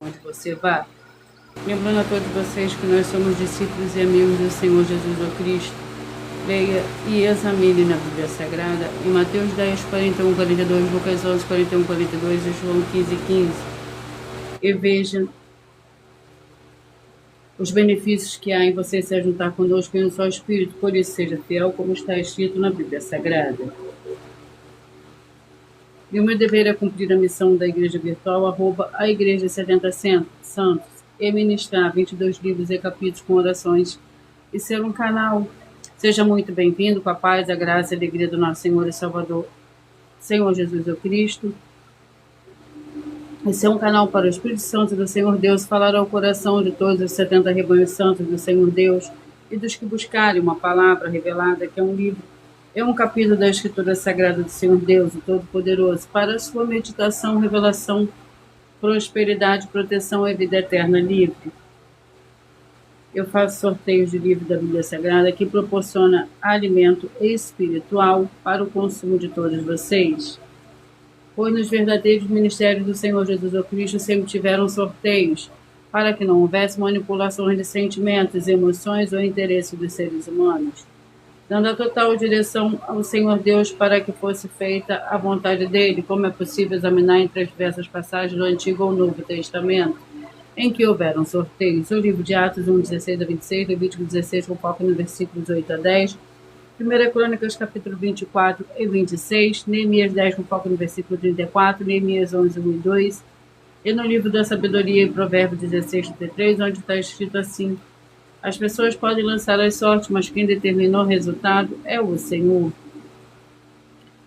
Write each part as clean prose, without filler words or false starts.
onde você vá. Lembrando a todos vocês que nós somos discípulos e amigos do Senhor Jesus o Cristo. Leia e examine na Bíblia Sagrada em Mateus 10, 41, 42, Lucas 11, 41, 42 e João 15, 15. E veja os benefícios que há em você se juntar conosco em um só Espírito, por isso seja fiel como está escrito na Bíblia Sagrada. E o meu dever é cumprir a missão da Igreja Virtual, a Igreja 70 Santos, e ministrar 22 livros e capítulos com orações e ser um canal. Seja muito bem-vindo com a paz, a graça e a alegria do nosso Senhor e Salvador, Senhor Jesus o Cristo. Esse é um canal para o Espírito Santo do Senhor Deus falar ao coração de todos os 70 rebanhos santos do Senhor Deus e dos que buscarem uma palavra revelada, que é um livro, é um capítulo da Escritura Sagrada do Senhor Deus, o Todo-Poderoso, para a sua meditação, revelação, prosperidade, proteção e vida eterna livre. Eu faço sorteios de livros da Bíblia Sagrada que proporciona alimento espiritual para o consumo de todos vocês. Pois nos verdadeiros ministérios do Senhor Jesus o Cristo sempre tiveram sorteios, para que não houvesse manipulações de sentimentos, emoções ou interesses dos seres humanos, dando a total direção ao Senhor Deus para que fosse feita a vontade dele, como é possível examinar entre as diversas passagens do Antigo ou Novo Testamento, em que houveram sorteios. O livro de Atos 1, 16 a 26, Levítico 16, com foco nos versículos 8 a 10, 1 Crônicas, capítulo 24 e 26, Neemias 10, com foco no versículo 34, Neemias 11, 1 e 2, e no livro da Sabedoria, em Provérbios 16, 33, onde está escrito assim: as pessoas podem lançar as sortes, mas quem determinou o resultado é o Senhor.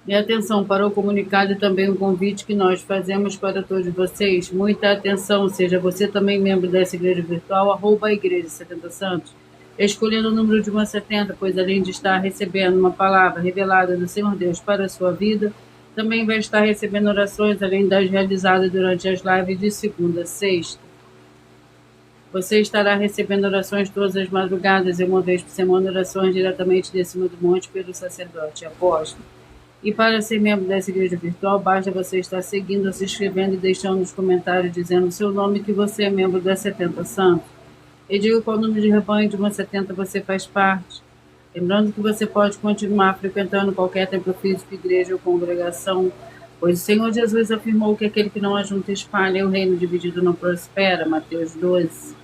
E atenção para o comunicado e também o convite que nós fazemos para todos vocês. Muita atenção, seja você também membro dessa igreja virtual, @ Igreja 70 Santos, escolhendo o número de 1 a 70, pois além de estar recebendo uma palavra revelada do Senhor Deus para a sua vida, também vai estar recebendo orações, além das realizadas durante as lives de segunda a sexta. Você estará recebendo orações todas as madrugadas e uma vez por semana orações diretamente de cima do monte pelo sacerdote apóstolo. E para ser membro dessa igreja virtual, basta você estar seguindo, se inscrevendo e deixando nos comentários dizendo o seu nome que você é membro da 70 Santos. E diga qual número de rebanho de uma 70 você faz parte. Lembrando que você pode continuar frequentando qualquer templo físico, igreja ou congregação, pois o Senhor Jesus afirmou que aquele que não ajunta espalha e o reino dividido não prospera. Mateus 12.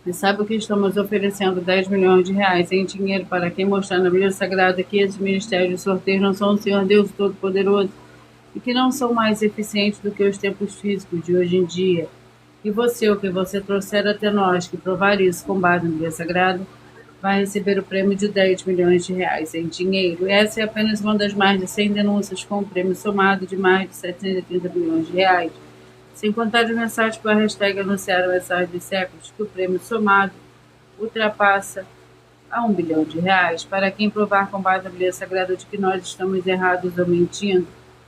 E sabe o que estamos oferecendo? 10 milhões de reais em dinheiro para quem mostrar na Bíblia Sagrada que esses ministérios de sorteio não são o Senhor Deus Todo-Poderoso e que não são mais eficientes do que os templos físicos de hoje em dia. E você, o que você trouxer até nós, que provar isso com base na Bíblia Sagrada, vai receber o prêmio de 10 milhões de reais em dinheiro. E essa é apenas uma das mais de 100 denúncias com um prêmio somado de mais de 730 milhões de reais. Sem contar as mensagens com a hashtag anunciar a mensagem dos séculos, que o prêmio somado ultrapassa a 1 bilhão de reais, para quem provar com base na Bíblia Sagrada de que nós estamos errados ou mentindo,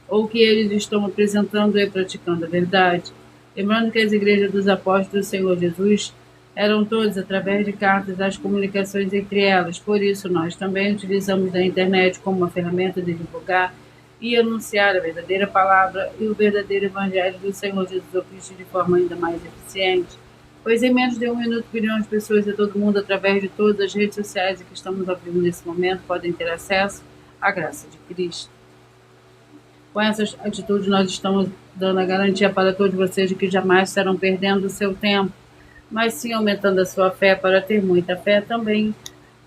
ou que eles estão apresentando e praticando a verdade. Lembrando que as igrejas dos apóstolos do Senhor Jesus eram todas através de cartas as comunicações entre elas, por isso nós também utilizamos a internet como uma ferramenta de divulgar e anunciar a verdadeira palavra e o verdadeiro evangelho do Senhor Jesus Cristo de forma ainda mais eficiente. Pois em menos de 1 minuto, bilhões de pessoas de todo mundo, através de todas as redes sociais que estamos abrindo nesse momento, podem ter acesso à graça de Cristo. Com essas atitudes, nós estamos dando a garantia para todos vocês de que jamais estarão perdendo o seu tempo, mas sim aumentando a sua fé para ter muita fé também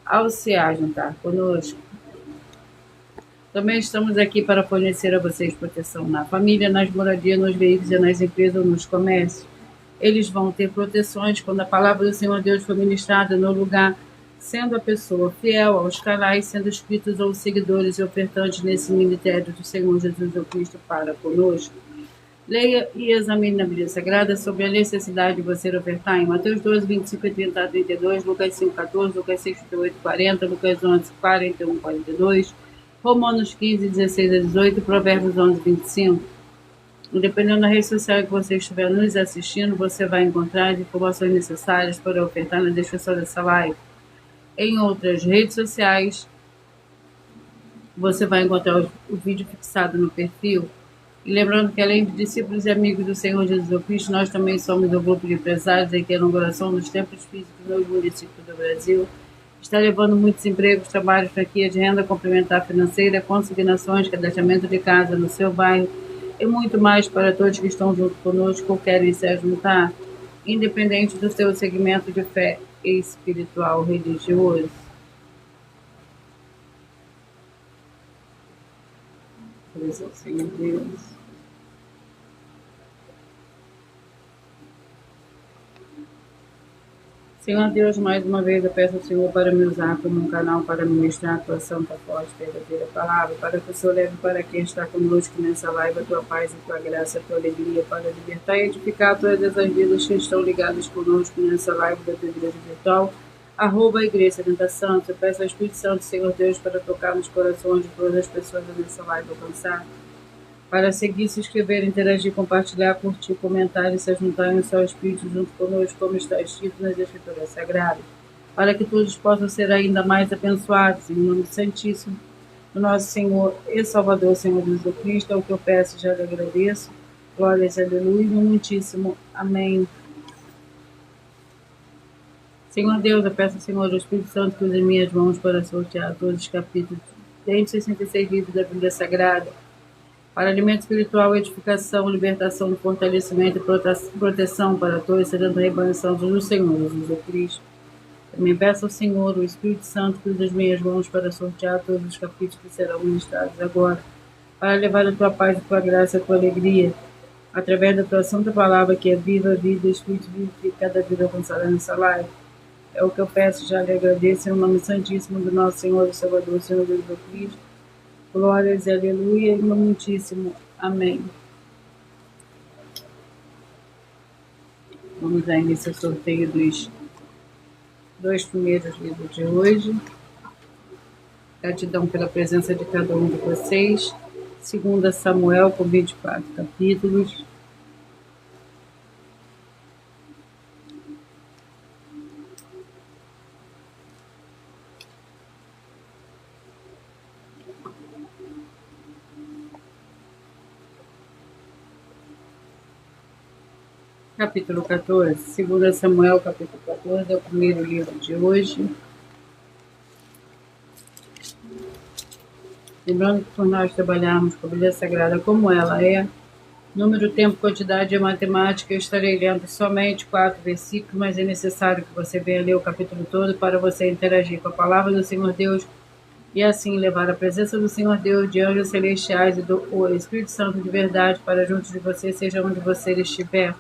ao se juntar conosco. Também estamos aqui para fornecer a vocês proteção na família, nas moradias, nos veículos e nas empresas ou nos comércios. Eles vão ter proteções quando a palavra do Senhor Deus for ministrada no lugar, sendo a pessoa fiel aos canais, sendo inscritos ou seguidores e ofertantes nesse ministério do Senhor Jesus Cristo para conosco. Leia e examine na Bíblia Sagrada sobre a necessidade de você ofertar em Mateus 12, 25 e 30 a 32, Lucas 5, 14, Lucas 6, 38, 40, Lucas 11, 41, 42, Romanos 15, 16 a 18, Provérbios 11, 25. Dependendo da rede social que você estiver nos assistindo, você vai encontrar as informações necessárias para ofertar na descrição dessa live. Em outras redes sociais, você vai encontrar o vídeo fixado no perfil E lembrando que, além de discípulos e amigos do Senhor Jesus Cristo, nós também somos um grupo de empresários em que a inauguração dos templos físicos nos municípios do Brasil está levando muitos empregos, trabalhos, franquia de renda complementar financeira, consignações, cadastramento de casa no seu bairro e muito mais para todos que estão junto conosco ou querem se juntar, independente do seu segmento de fé espiritual religioso. Senhor Deus. Senhor Deus, mais uma vez eu peço ao Senhor para me usar como um canal para ministrar a tua santa, forte, verdadeira palavra, para que o Senhor leve para quem está conosco nessa live a tua paz, a tua graça, a tua alegria, para libertar e edificar todas as vidas que estão ligadas conosco nessa live da tua igreja virtual, @Igreja Tenta Santo. Eu peço ao Espírito Santo, Senhor Deus, para tocar nos corações de todas as pessoas nessa live alcançar, para seguir, se inscrever, interagir, compartilhar, curtir, comentar e se juntarem ao seu Espírito junto conosco, como está escrito nas Escrituras Sagradas, para que todos possam ser ainda mais abençoados, em nome santíssimo do nosso Senhor e Salvador, Senhor Jesus Cristo, é o que eu peço e já lhe agradeço. Glórias, aleluia, muitíssimo. Amém. Senhor Deus, eu peço ao Senhor, o Espírito Santo, que use minhas mãos para sortear todos os capítulos 166 livros da Bíblia Sagrada, para alimento espiritual, edificação, libertação, fortalecimento e proteção para todos, sendo rebanho santo do Senhor Jesus Cristo. Também peço ao Senhor, o Espírito Santo, que use as minhas mãos para sortear todos os capítulos que serão ministrados agora, para levar a tua paz, a tua graça, a tua alegria, através da tua santa palavra, que é viva, vida, Espírito vivo, que cada vida alcançará nessa live. É o que eu peço, já lhe agradeço, em nome santíssimo do nosso Senhor e Salvador, Senhor Jesus Cristo. Glórias e aleluia, e muitíssimo. Amém. Vamos dar início ao sorteio dos 2 primeiros livros de hoje. Gratidão pela presença de cada um de vocês. 2 Samuel, com 24 capítulos. Capítulo 14, 2 Samuel, capítulo 14, é o primeiro livro de hoje. Lembrando que por nós trabalharmos com a Bíblia Sagrada como ela é, número, tempo, quantidade e matemática, eu estarei lendo somente 4 versículos, mas é necessário que você venha ler o capítulo todo para você interagir com a palavra do Senhor Deus e assim levar a presença do Senhor Deus, de anjos celestiais e do Espírito Santo de verdade para junto de você, seja onde você estiver.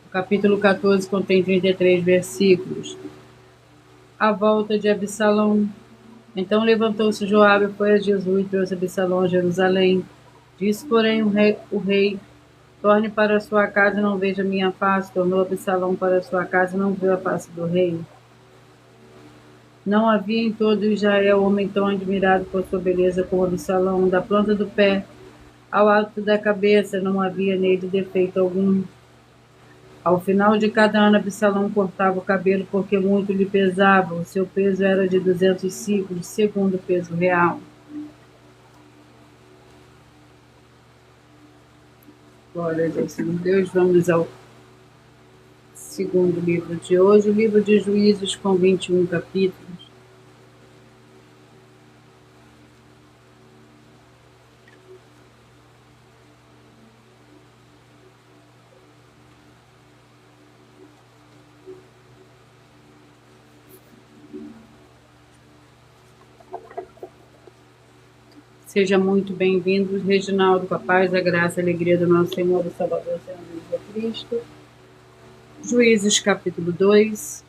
O capítulo 14 contém 33 versículos. A volta de Absalão. Então levantou-se Joabe e foi a Jesus e trouxe Absalão a Jerusalém. Disse, porém, o rei, torne para a sua casa e não veja minha face. Tornou Absalão para a sua casa e não viu a face do rei. Não havia em todo Israel homem tão admirado por sua beleza como Absalão. Da planta do pé ao alto da cabeça não havia nele defeito algum. Ao final de cada ano, Absalão cortava o cabelo porque muito lhe pesava. O seu peso era de 200 ciclos, segundo o peso real. Glória a Deus, Senhor Deus. Vamos ao segundo livro de hoje, o livro de Juízes, com 21 capítulos. Seja muito bem-vindo, Reginaldo, com a paz, a graça e a alegria do nosso Senhor e Salvador, Senhor Jesus Cristo. Juízes, capítulo 2.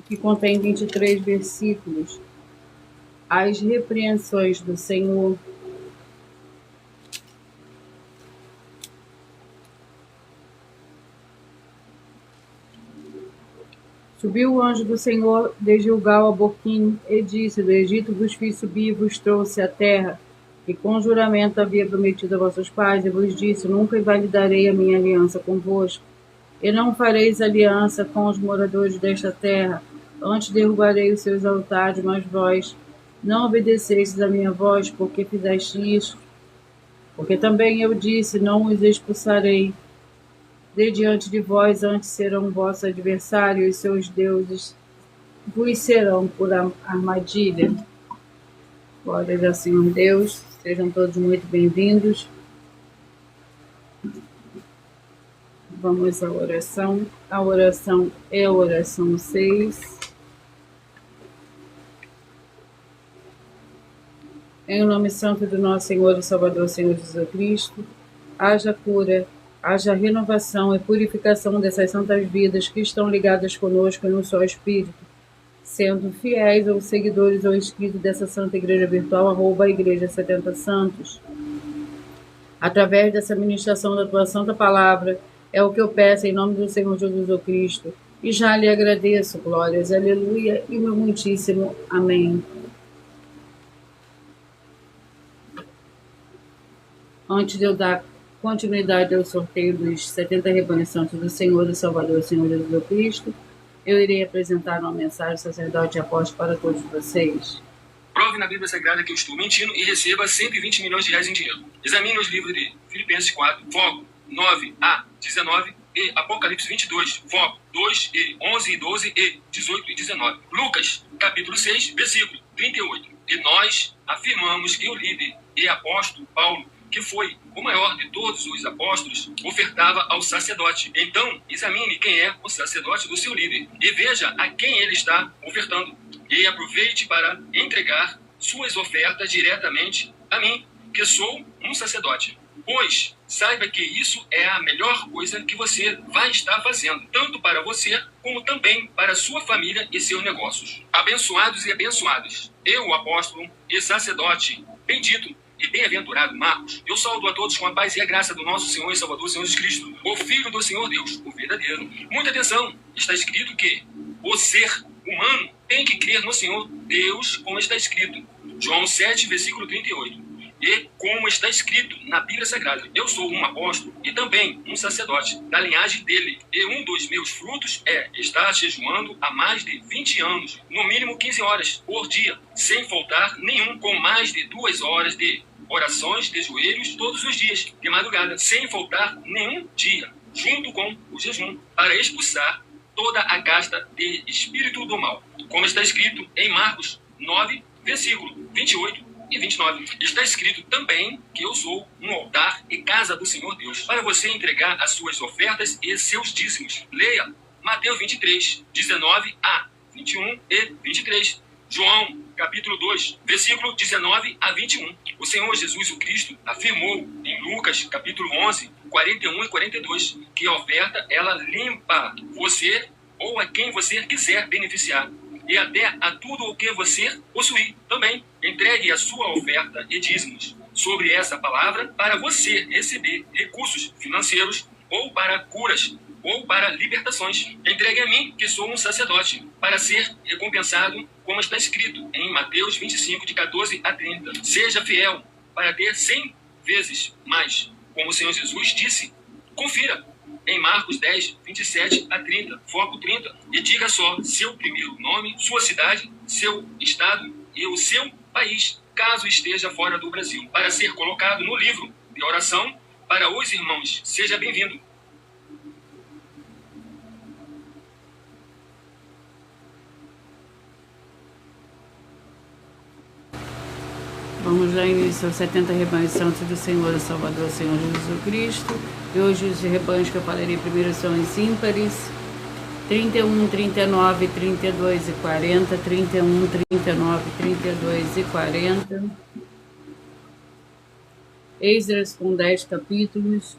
Que contém 23 versículos. As repreensões do Senhor. Subiu o anjo do Senhor de Gilgal a Boquim e disse, do Egito vos fiz subir e vos trouxe à terra, e com juramento havia prometido a vossos pais, e vos disse, nunca invalidarei a minha aliança convosco. E não fareis aliança com os moradores desta terra, antes derrubarei os seus altares, mas vós não obedecestes a minha voz, porque fizeste isso. Porque também eu disse, não os expulsarei de diante de vós, antes serão vossos adversários, e seus deuses vos serão por armadilha. Glórias ao Senhor Deus, sejam todos muito bem-vindos. Vamos à oração. A oração é a oração 6. Em nome santo do nosso Senhor e Salvador, Senhor Jesus Cristo, haja cura, haja renovação e purificação dessas santas vidas que estão ligadas conosco em um só Espírito, sendo fiéis ou seguidores ou inscritos dessa Santa Igreja Virtual, @Igreja 70 Santos. Através dessa ministração da tua Santa Palavra, é o que eu peço em nome do Senhor Jesus Cristo, e já lhe agradeço, glórias, aleluia, e meu muitíssimo amém. Antes de eu dar continuidade ao sorteio dos 70 rebanhos santos do Senhor e Salvador, Senhor Jesus Cristo, eu irei apresentar uma mensagem sacerdote e apóstolo para todos vocês. Prove na Bíblia Sagrada que eu estou mentindo e receba 120 milhões de reais em dinheiro. Examine os livros de Filipenses 4, foco 9 a 19 e Apocalipse 22, foco 2 e 11 e 12 e 18 e 19. Lucas, capítulo 6, versículo 38. E nós afirmamos que o líder e apóstolo Paulo, que foi o maior de todos os apóstolos, ofertava ao sacerdote. Então, examine quem é o sacerdote do seu líder e veja a quem ele está ofertando. E aproveite para entregar suas ofertas diretamente a mim, que sou um sacerdote. Pois saiba que isso é a melhor coisa que você vai estar fazendo, tanto para você como também para sua família e seus negócios. Abençoados e abençoadas, eu, apóstolo e sacerdote, bendito e bem-aventurado Marcos, eu saúdo a todos com a paz e a graça do nosso Senhor e Salvador, Senhor Jesus Cristo, o Filho do Senhor Deus, o verdadeiro. Muita atenção, está escrito que o ser humano tem que crer no Senhor Deus, como está escrito. João 7, versículo 38. E como está escrito na Bíblia Sagrada, eu sou um apóstolo e também um sacerdote da linhagem dele. E um dos meus frutos é estar jejuando há mais de 20 anos, no mínimo 15 horas por dia, sem faltar nenhum, com mais de 2 horas de orações de joelhos todos os dias, de madrugada, sem faltar nenhum dia, junto com o jejum, para expulsar toda a casta de espírito do mal. Como está escrito em Marcos 9, versículo 28 e 29. Está escrito também que eu sou um altar e casa do Senhor Deus, para você entregar as suas ofertas e seus dízimos. Leia Mateus 23, 19 a 21 e 23. João, capítulo 2, versículo 19 a 21. O Senhor Jesus o Cristo afirmou em Lucas, capítulo 11, 41 e 42, que a oferta, ela limpa você ou a quem você quiser beneficiar, e até a tudo o que você possuir também. Entregue a sua oferta e dízimos sobre essa palavra para você receber recursos financeiros, ou para curas, ou para libertações. Entregue a mim, que sou um sacerdote, para ser recompensado, como está escrito em Mateus 25, de 14 a 30. Seja fiel para ter 100 vezes mais, como o Senhor Jesus disse. Confira em Marcos 10, 27 a 30, foco 30, e diga só seu primeiro nome, sua cidade, seu estado e o seu país, caso esteja fora do Brasil, para ser colocado no livro de oração para os irmãos. Seja bem-vindo. Vamos dar início aos 70 rebanhos santos do Senhor e Salvador, Senhor Jesus Cristo. E hoje os rebanhos que eu falarei primeiro são os ímpares: 31, 39, 32 e 40, 31, 39, 32 e 40. Esdras com 10 capítulos.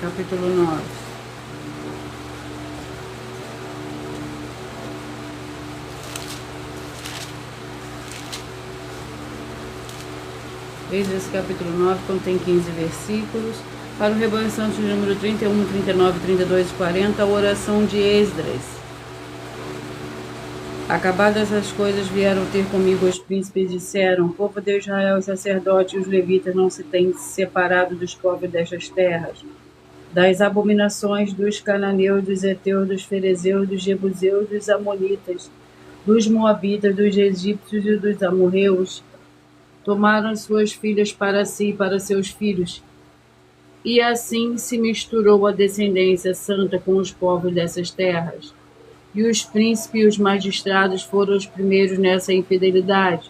Capítulo 9. Êxodo capítulo 9 contém 15 versículos. Para o rebanho santo de número 31, 39, 32 e 40, a oração de Esdras. Acabadas essas coisas, vieram ter comigo os príncipes e disseram: o povo de Israel, os sacerdotes e os levitas não se têm separado dos povos destas terras, das abominações dos cananeus, dos heteus, dos ferezeus, dos jebuseus, dos amonitas, dos moabitas, dos egípcios e dos amorreus. Tomaram suas filhas para si e para seus filhos, e assim se misturou a descendência santa com os povos dessas terras. E os príncipes e os magistrados foram os primeiros nessa infidelidade.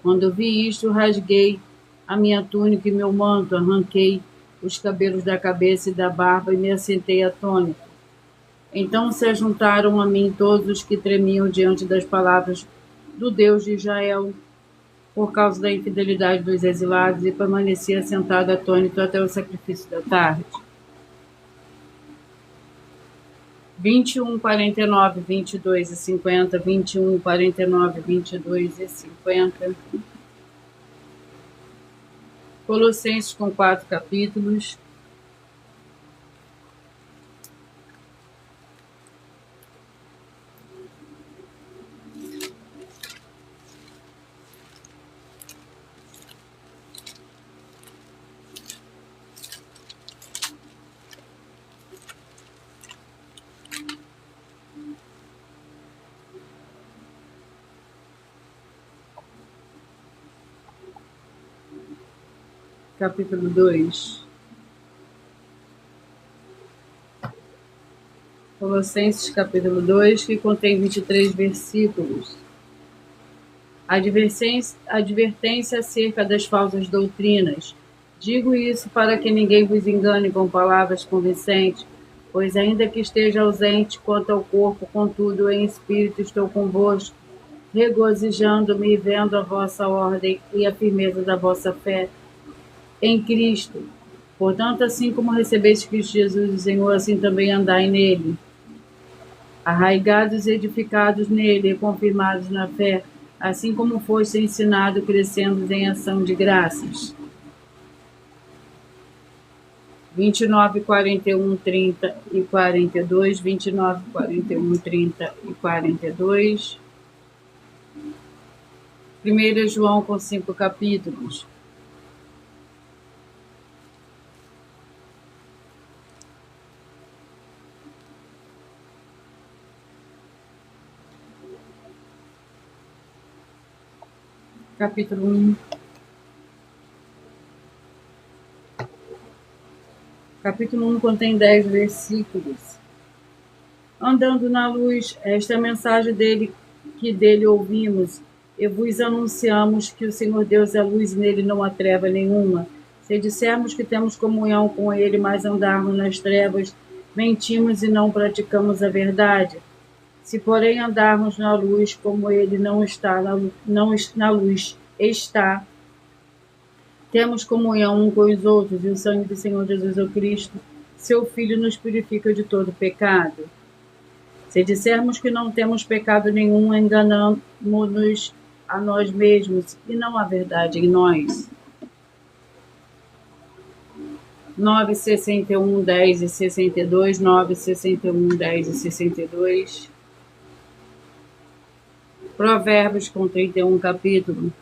Quando vi isto, rasguei a minha túnica e meu manto, arranquei os cabelos da cabeça e da barba e me assentei atônito. Então se ajuntaram a mim todos os que tremiam diante das palavras do Deus de Israel, por causa da infidelidade dos exilados, e permaneci assentado atônito até o sacrifício da tarde. 21, 49, 22 e 50, 21, 49, 22 e 50. Colossenses com 4 capítulos. Capítulo 2. Colossenses capítulo 2, que contém 23 versículos. Advertência acerca das falsas doutrinas. Digo isso para que ninguém vos engane com palavras convincentes, pois ainda que esteja ausente quanto ao corpo, contudo em espírito estou convosco, regozijando-me e vendo a vossa ordem e a firmeza da vossa fé em Cristo. Portanto, assim como recebeste Cristo Jesus, o Senhor, assim também andai nele, arraigados e edificados nele e confirmados na fé, assim como foste ensinado, crescendo em ação de graças. 29, 41, 30 e 42, 29, 41, 30 e 42. 1 João com 5 capítulos. Capítulo 1. Capítulo 1 contém 10 versículos. Andando na luz, esta é a mensagem dele que dele ouvimos, e vos anunciamos que o Senhor Deus é luz e nele não há treva nenhuma. Se dissermos que temos comunhão com ele, mas andarmos nas trevas, mentimos e não praticamos a verdade. Se, porém, andarmos na luz, como ele na luz está, temos comunhão uns com os outros, e o sangue do Senhor Jesus, o Cristo, seu Filho, nos purifica de todo pecado. Se dissermos que não temos pecado nenhum, enganamos-nos a nós mesmos, e não há verdade em nós. 9, 61, 10 e 62, 9, 61, 10 e 62. Provérbios com 31 capítulo.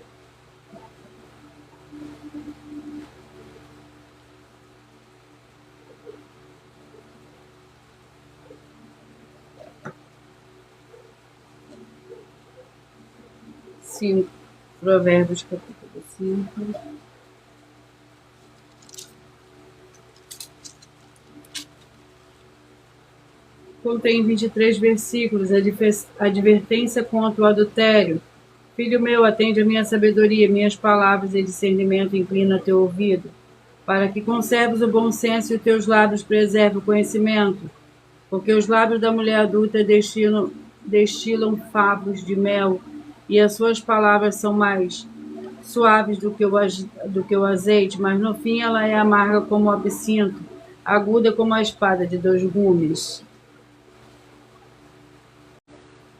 Provérbios capítulo 5. Contém 23 versículos, advertência contra o adultério. Filho meu, atende a minha sabedoria, minhas palavras e discernimento, inclina teu ouvido, para que conserves o bom senso e os teus lábios preservem o conhecimento, porque os lábios da mulher adulta destilam favos de mel, e as suas palavras são mais suaves do que o azeite, mas no fim ela é amarga como o absinto, aguda como a espada de 2 gumes.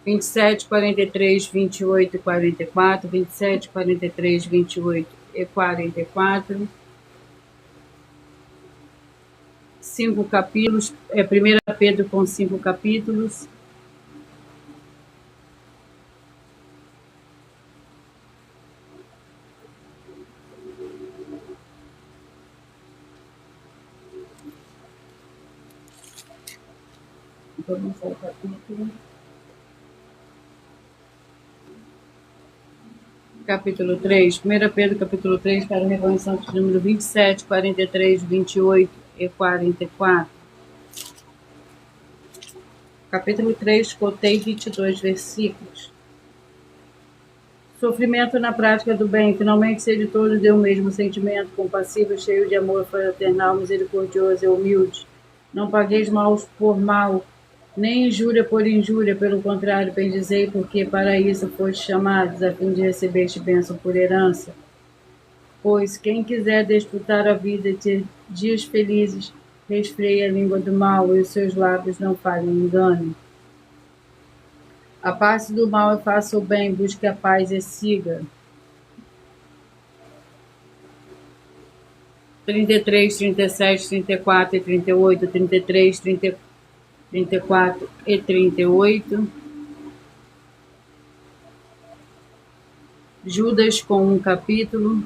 27, 43, 28 e 44, 27, 43, 28 e 44. 5 capítulos, 1 Pedro com 5 capítulos. Vamos ao capítulo. Capítulo 3, 1 Pedro, capítulo 3, para o Rebanho Santo, número 27, 43, 28 e 44. Capítulo 3, contém 22 versículos. Sofrimento na prática do bem. Finalmente, sede todos de um mesmo sentimento, compassivo, cheio de amor fraternal, misericordioso e humilde. Não pagueis mal por mal, nem injúria por injúria, pelo contrário, bendizei, porque para isso foste chamados, a fim de receber este bênção por herança. Pois quem quiser desfrutar a vida e ter dias felizes, resfreie a língua do mal e os seus lábios não falem engano. Afaste do mal e faça o bem, busque a paz e siga. 33, 37, 34 e 38, 33, 34 e 38. Judas com um capítulo.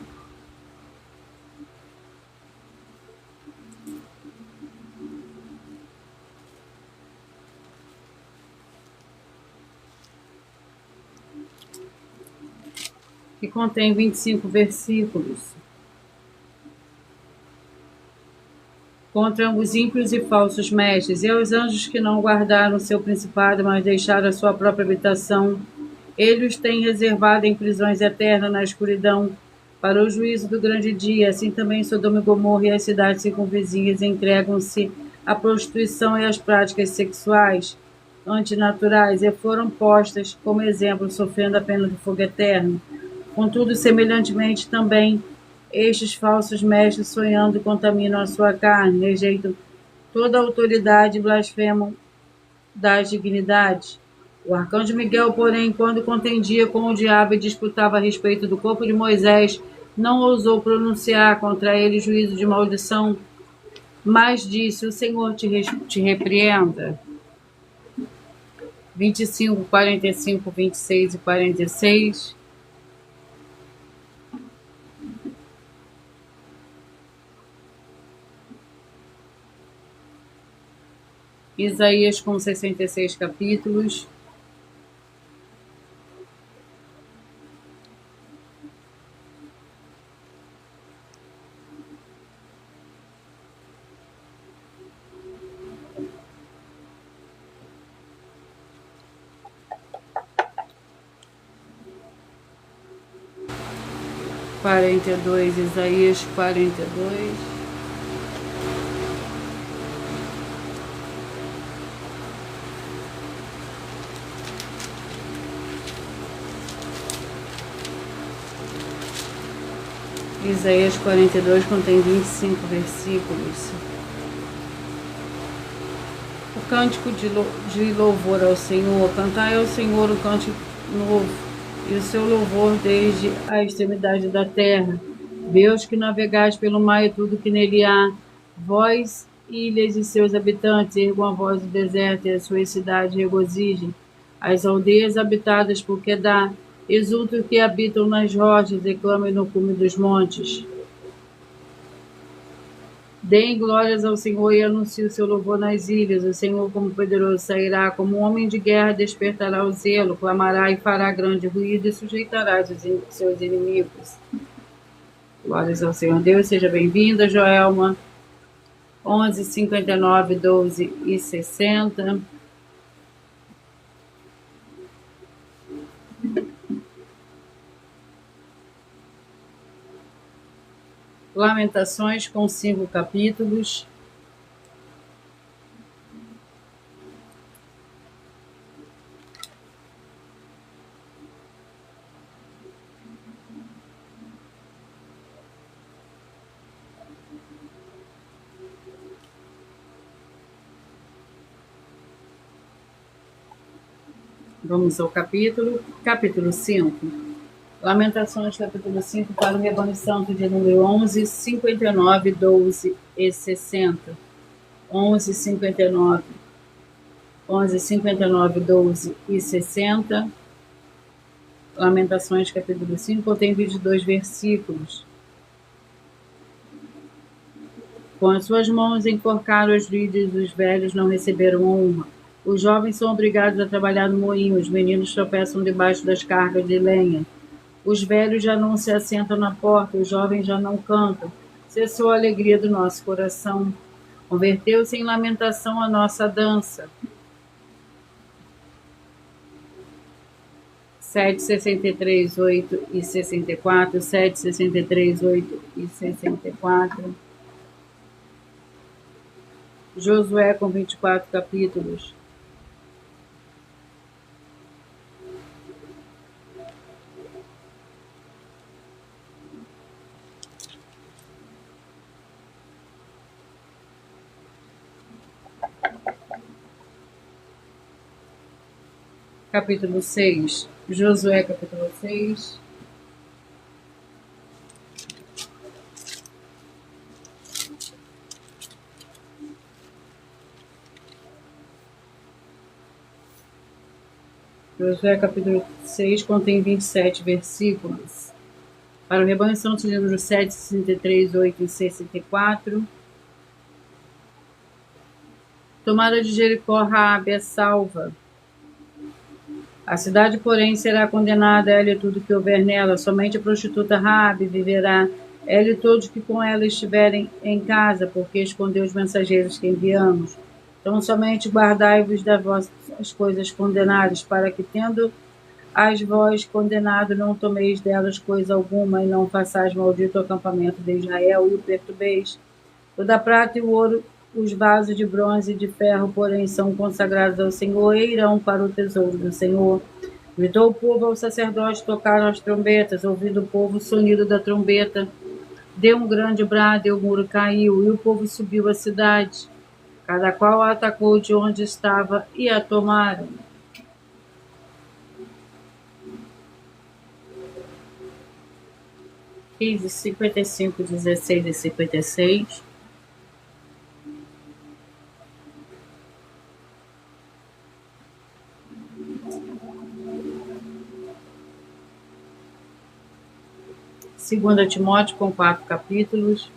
Que contém 25 versículos. Contra os ímpios e falsos mestres, e aos anjos que não guardaram seu principado, mas deixaram a sua própria habitação, ele os tem reservado em prisões eternas na escuridão, para o juízo do grande dia. Assim também Sodoma e Gomorra e as cidades circunvizinhas entregam-se à prostituição e às práticas sexuais antinaturais, e foram postas como exemplo, sofrendo a pena de fogo eterno. Contudo, semelhantemente também, estes falsos mestres, sonhando, contaminam a sua carne, rejeitam toda a autoridade e blasfemam das dignidades. O arcanjo Miguel, porém, quando contendia com o diabo e disputava a respeito do corpo de Moisés, não ousou pronunciar contra ele juízo de maldição, mas disse: o Senhor te repreenda. 25, 45, 26 e 46. Isaías com 66 capítulos. Isaías 42. Isaías 42 contém 25 versículos. O cântico de louvor ao Senhor. Cantai ao Senhor um cântico novo, e o seu louvor desde a extremidade da terra. Deus que navegais pelo mar e tudo que nele há, vós, ilhas e seus habitantes, ergam a voz do deserto e as suas cidades regozijem. As aldeias habitadas por Quedar, exultam que habitam nas rochas, reclamem no cume dos montes. Deem glórias ao Senhor e anunciem o seu louvor nas ilhas. O Senhor, como poderoso, sairá, como um homem de guerra, despertará o zelo, clamará e fará grande ruído e sujeitará os seus inimigos. Glórias ao Senhor Deus, seja bem-vinda, Joelma. 11, 59, 12 e 60. Lamentações com 5 capítulos. Vamos ao capítulo 5. Lamentações, capítulo 5, para o rebanho santo de número 11, 59, 12 e 60. 11, 59, 11, 59, 12 e 60. Lamentações, capítulo 5, contém 22 versículos. Com as suas mãos enforcaram os líderes, os velhos não receberam honra. Os jovens são obrigados a trabalhar no moinho, os meninos tropeçam debaixo das cargas de lenha. Os velhos já não se assentam na porta, os jovens já não cantam. Cessou a alegria do nosso coração. Converteu-se em lamentação a nossa dança. 7, 63, 8 e 64. 7, 63, 8 e 64. Josué com 24 capítulos. Capítulo 6. Josué, capítulo 6. Josué, capítulo 6, contém 27 versículos. Para o rebanho são os números 7, 63, 8 e 64. Tomada de Jericó, Raabe é salva. A cidade, porém, será condenada, ela e tudo que houver nela. Somente a prostituta Raabe viverá, ela e todos que com ela estiverem em casa, porque escondeu os mensageiros que enviamos. Então, somente guardai-vos das vossas coisas condenadas, para que, tendo as vós condenado, não tomeis delas coisa alguma, e não façais maldito o acampamento de Israel, e o perturbeis. Toda a prata e o ouro, os vasos de bronze e de ferro, porém, são consagrados ao Senhor e irão para o tesouro do Senhor. Gritou o povo ao sacerdote, tocaram as trombetas, ouvindo o povo o sonido da trombeta. Deu um grande brado e o muro caiu, e o povo subiu à cidade. Cada qual a atacou de onde estava e a tomaram. Rize 55, 16 e 56. Segunda Timóteo com 4 capítulos.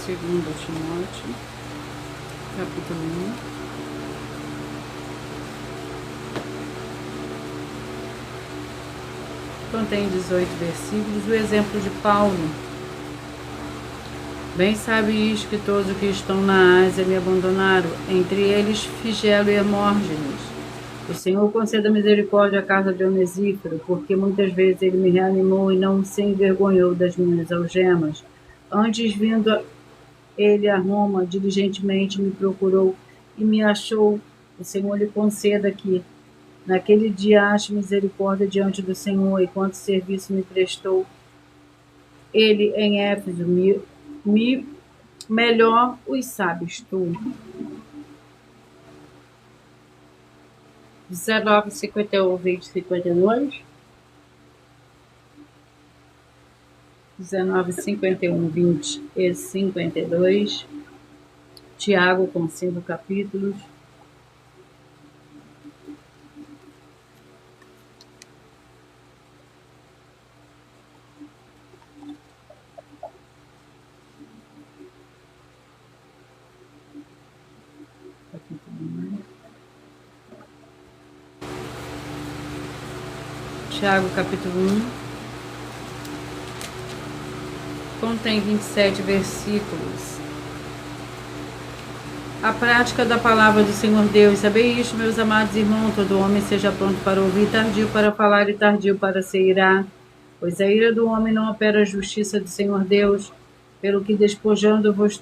Segunda Timóteo, capítulo 1. Contém 18 versículos. O exemplo de Paulo. Bem sabe isto que todos que estão na Ásia me abandonaram, entre eles Figelo e Hermógenes. O Senhor conceda misericórdia à casa de Onesíforo, porque muitas vezes ele me reanimou e não se envergonhou das minhas algemas. Antes, vindo ele a Roma, diligentemente me procurou e me achou. O Senhor lhe conceda que, naquele dia, ache misericórdia diante do Senhor, e quanto serviço me prestou ele em Éfeso, melhor os sabes tu. 19, 51, 20, 52. 19, 51, 20 e 52. Tiago com 5 capítulos. Capítulo 9. Tiago, capítulo 1, contém 27 versículos. A prática da palavra do Senhor Deus. Sabei isto, meus amados irmãos, todo homem seja pronto para ouvir, tardio para falar e tardio para se irar. Pois a ira do homem não opera a justiça do Senhor Deus, pelo que despojando-vos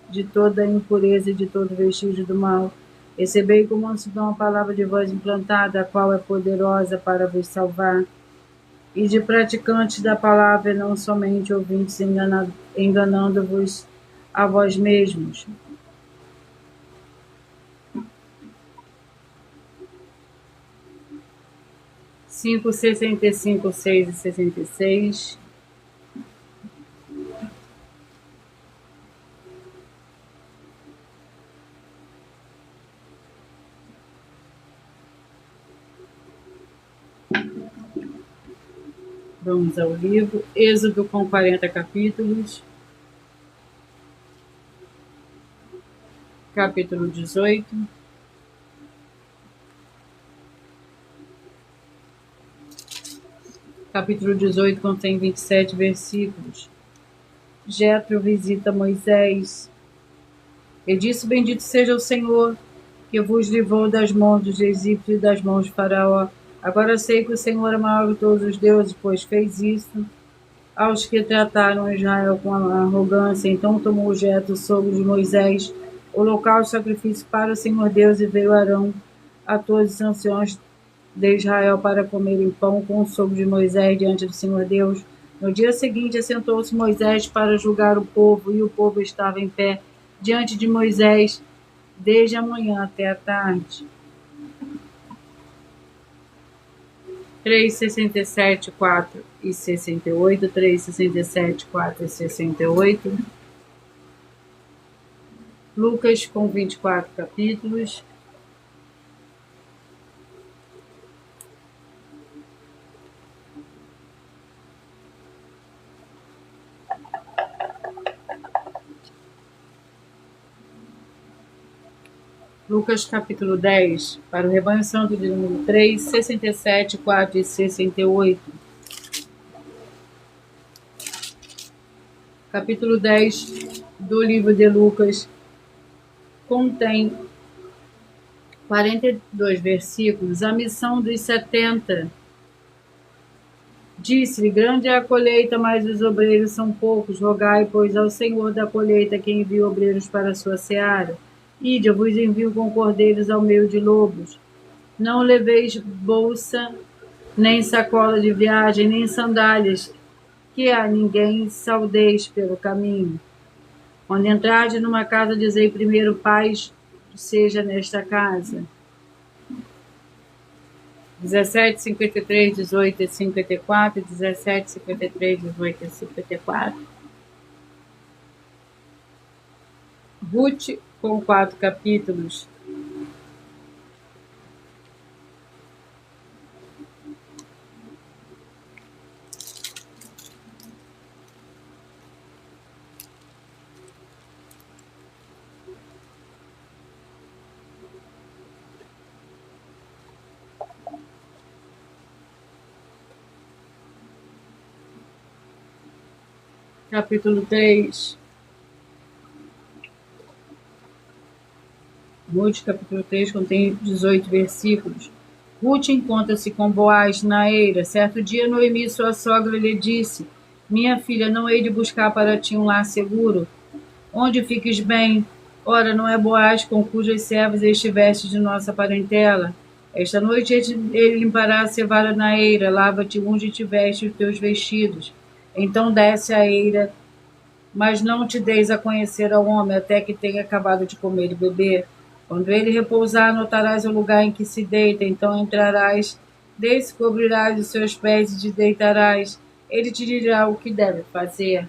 de toda a impureza e de todo vestígio do mal, recebei com mansidão a palavra de voz implantada, a qual é poderosa para vos salvar. E de praticantes da palavra, não somente ouvintes, enganando-vos a vós mesmos. Cinco, 65, 6 e 66. Vamos ao livro. Êxodo com 40 capítulos. Capítulo 18. Capítulo 18 contém 27 versículos. Jetro visita Moisés. E disse: bendito seja o Senhor, que vos livrou das mãos dos egípcios e das mãos de Faraó. Agora sei que o Senhor é maior que todos os deuses, pois fez isso aos que trataram Israel com arrogância. Então tomou Jetro, sogro de Moisés, o local de sacrifício para o Senhor Deus, e veio Arão a todos os anciãos de Israel para comerem pão com o sogro de Moisés diante do Senhor Deus. No dia seguinte assentou-se Moisés para julgar o povo, e o povo estava em pé diante de Moisés desde a manhã até a tarde. 3, 67, 4 e 68, 3, 67, 4 e 68. Lucas com 24 capítulos. Lucas capítulo 10, para o rebanho santo de número 3, 67, 4 e 68. Capítulo 10 do livro de Lucas contém 42 versículos. A missão dos 70. Disse-lhe: grande é a colheita, mas os obreiros são poucos. Rogai, pois, ao Senhor da colheita que envie obreiros para a sua seara. Ide, eu vos envio com cordeiros ao meio de lobos. Não leveis bolsa, nem sacola de viagem, nem sandálias, que a ninguém saudeis pelo caminho. Quando entrardes numa casa, dizei primeiro: paz seja nesta casa. 17, 53, 18 e 54, 17, 53, 18 e 54. Ruth com 4 capítulos. Capítulo 3. Ruth, capítulo 3, contém 18 versículos. Ruth encontra-se com Boaz na eira. Certo dia, Noemi, sua sogra, lhe disse: minha filha, não hei de buscar para ti um lar seguro, onde fiques bem. Ora, não é Boaz com cujas servas estiveste de nossa parentela? Esta noite ele limpará a cevada na eira, lava-te, unge e te veste os teus vestidos. Então desce a eira, mas não te deis a conhecer ao homem, até que tenha acabado de comer e beber. Quando ele repousar, notarás o lugar em que se deita, então entrarás, descobrirás os seus pés e te deitarás. Ele te dirá o que deve fazer.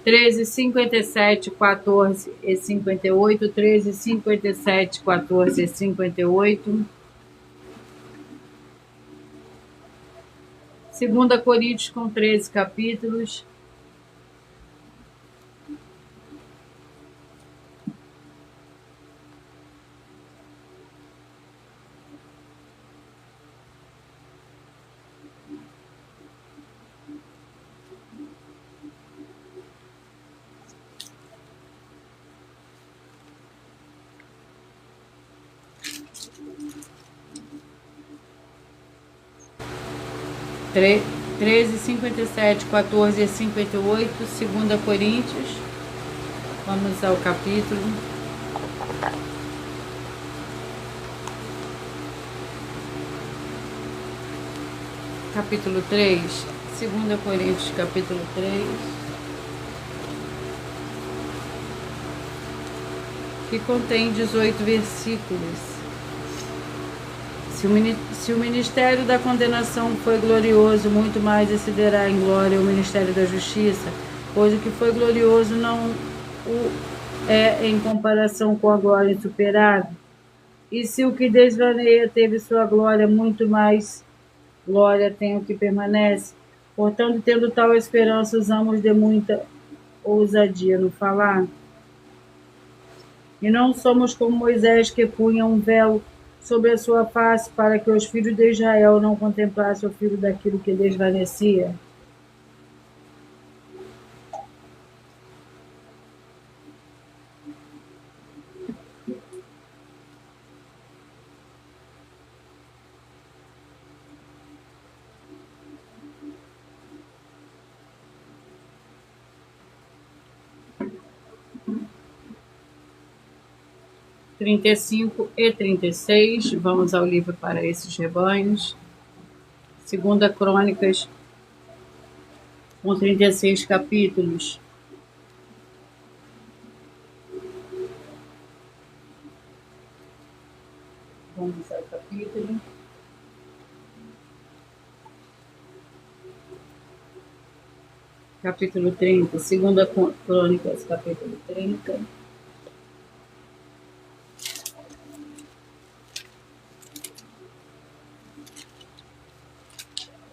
13, 57, 14 e 58, 13, 57, 14 e 58. 2 Coríntios com 13 capítulos. 13, 57, 14 e 58, 2 Coríntios. Vamos ao capítulo. Capítulo 3, 2 Coríntios, capítulo 3, que contém 18 versículos. Se o ministério da condenação foi glorioso, muito mais excederá em glória o ministério da justiça, pois o que foi glorioso não o é em comparação com a glória insuperável. E se o que desvaneia teve sua glória, muito mais glória tem o que permanece. Portanto, tendo tal esperança, usamos de muita ousadia no falar. E não somos como Moisés, que punha um véu sobre a sua face, para que os filhos de Israel não contemplassem o fio daquilo que desvanecia. (35) 35 e 36, vamos ao livro para esses rebanhos. 2 Crônicas, com 36 capítulos. Vamos ao capítulo. Capítulo 30, 2 Crônicas, capítulo 30.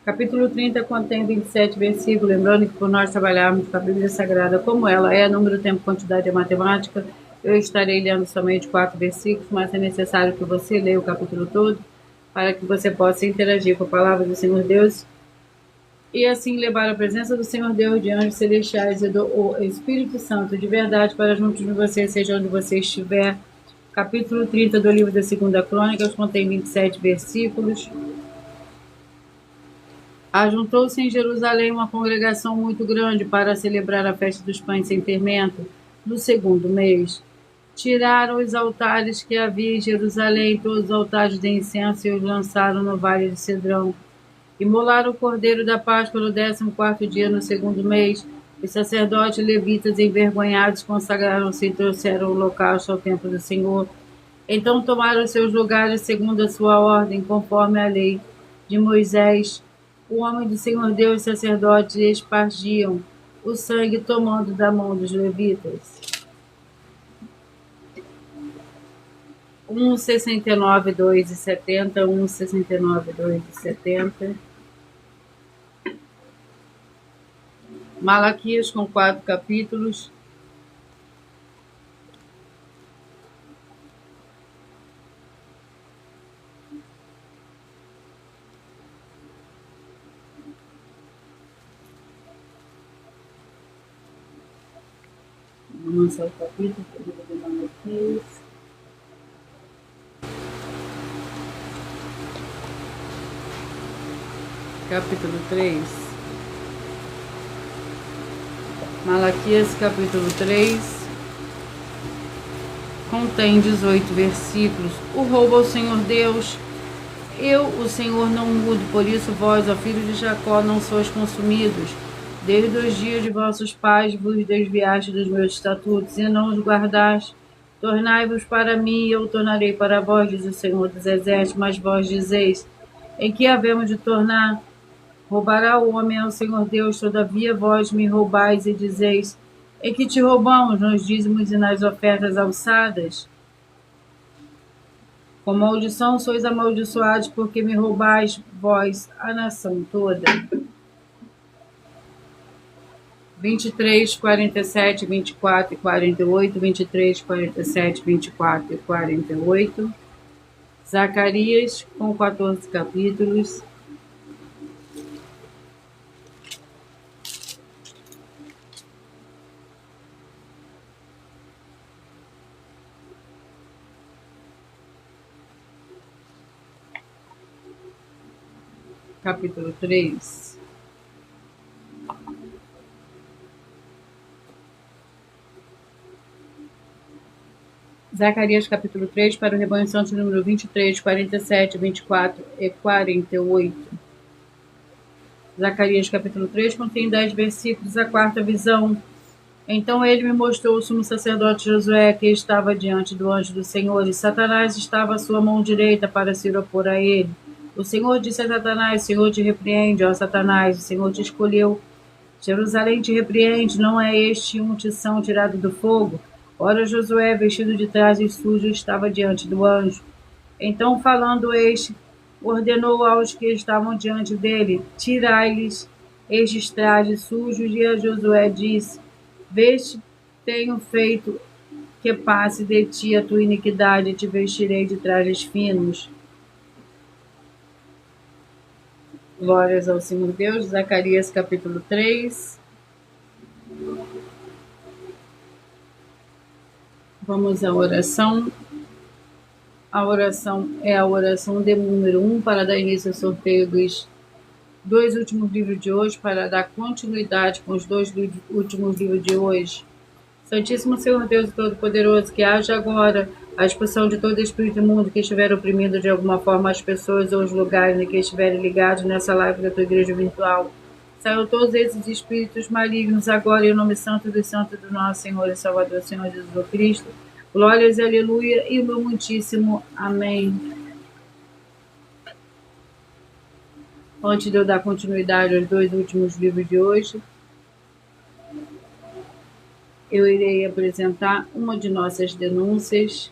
Capítulo 30 contém 27 versículos, lembrando que por nós trabalharmos com a Bíblia Sagrada como ela é, número, tempo, quantidade e matemática, eu estarei lendo somente 4 versículos, mas é necessário que você leia o capítulo todo para que você possa interagir com a palavra do Senhor Deus e assim levar a presença do Senhor Deus de anjos celestiais e do Espírito Santo de verdade para junto de você, seja onde você estiver. Capítulo 30 do livro da 2 Crônicas contém 27 versículos. Ajuntou-se em Jerusalém uma congregação muito grande para celebrar a festa dos pães sem fermento, no 2º mês. Tiraram os altares que havia em Jerusalém, todos os altares de incenso, e os lançaram no vale de Cedrão. Imolaram o cordeiro da Páscoa no 14º dia, no 2º mês. Os sacerdotes levitas, envergonhados, consagraram-se e trouxeram o holocausto ao templo do Senhor. Então tomaram seus lugares segundo a sua ordem, conforme a lei de Moisés. O homem do Senhor Deus, sacerdotes, espargiam o sangue, tomando da mão dos levitas. 1,69, 2,70, 1,69, 2,70. Malaquias, com 4 capítulos. Vamos ao capítulo de Malaquias. Capítulo 3. Malaquias, capítulo 3, contém 18 versículos. O roubo ao Senhor Deus. Eu, o Senhor, não mudo, por isso vós, ó filhos de Jacó, não sois consumidos. Desde os dias de vossos pais vos desviaste dos meus estatutos e não os guardaste. Tornai-vos para mim e eu tornarei para vós, diz o Senhor dos Exércitos. Mas vós dizeis, em que havemos de tornar? Roubará o homem ao Senhor Deus, todavia vós me roubais e dizeis, em que te roubamos nos dízimos e nas ofertas alçadas? Com maldição sois amaldiçoados, porque me roubais vós a nação toda. 23, 47, 24 e 48, 23, 47, 24 e 48. Zacarias, com 14 capítulos. capítulo 3. Zacarias, capítulo 3, para o rebanho santo número 23, 47, 24 e 48. Zacarias, capítulo 3, contém 10 versículos, a quarta visão. Então ele me mostrou o sumo sacerdote Josué, que estava diante do anjo do Senhor, e Satanás estava à sua mão direita para se opor a ele. O Senhor disse a Satanás: o Senhor te repreende, ó Satanás, o Senhor te escolheu. Jerusalém te repreende, não é este um tição tirado do fogo? Ora, Josué, vestido de trajes sujos, estava diante do anjo. Então, falando este, ordenou aos que estavam diante dele: tirai-lhes estes trajes sujos, e a Josué disse: veste, tenho feito que passe de ti a tua iniquidade, e te vestirei de trajes finos. Glórias ao Senhor Deus. Zacarias capítulo 3. Vamos à oração. A oração é a oração de número 1 para dar início ao sorteio dos 2 últimos livros de hoje, para dar continuidade com os 2 últimos livros de hoje. Santíssimo Senhor Deus Todo-Poderoso, que haja agora a expulsão de todo espírito imundo que estiver oprimindo de alguma forma as pessoas ou os lugares em que estiverem ligados nessa live da tua igreja virtual. Saiam todos esses espíritos malignos agora, em nome santo dos santos do nosso Senhor e Salvador, Senhor Jesus Cristo. Glórias, aleluia, e meu muitíssimo amém. Antes de eu dar continuidade aos 2 últimos livros de hoje, eu irei apresentar uma de nossas denúncias.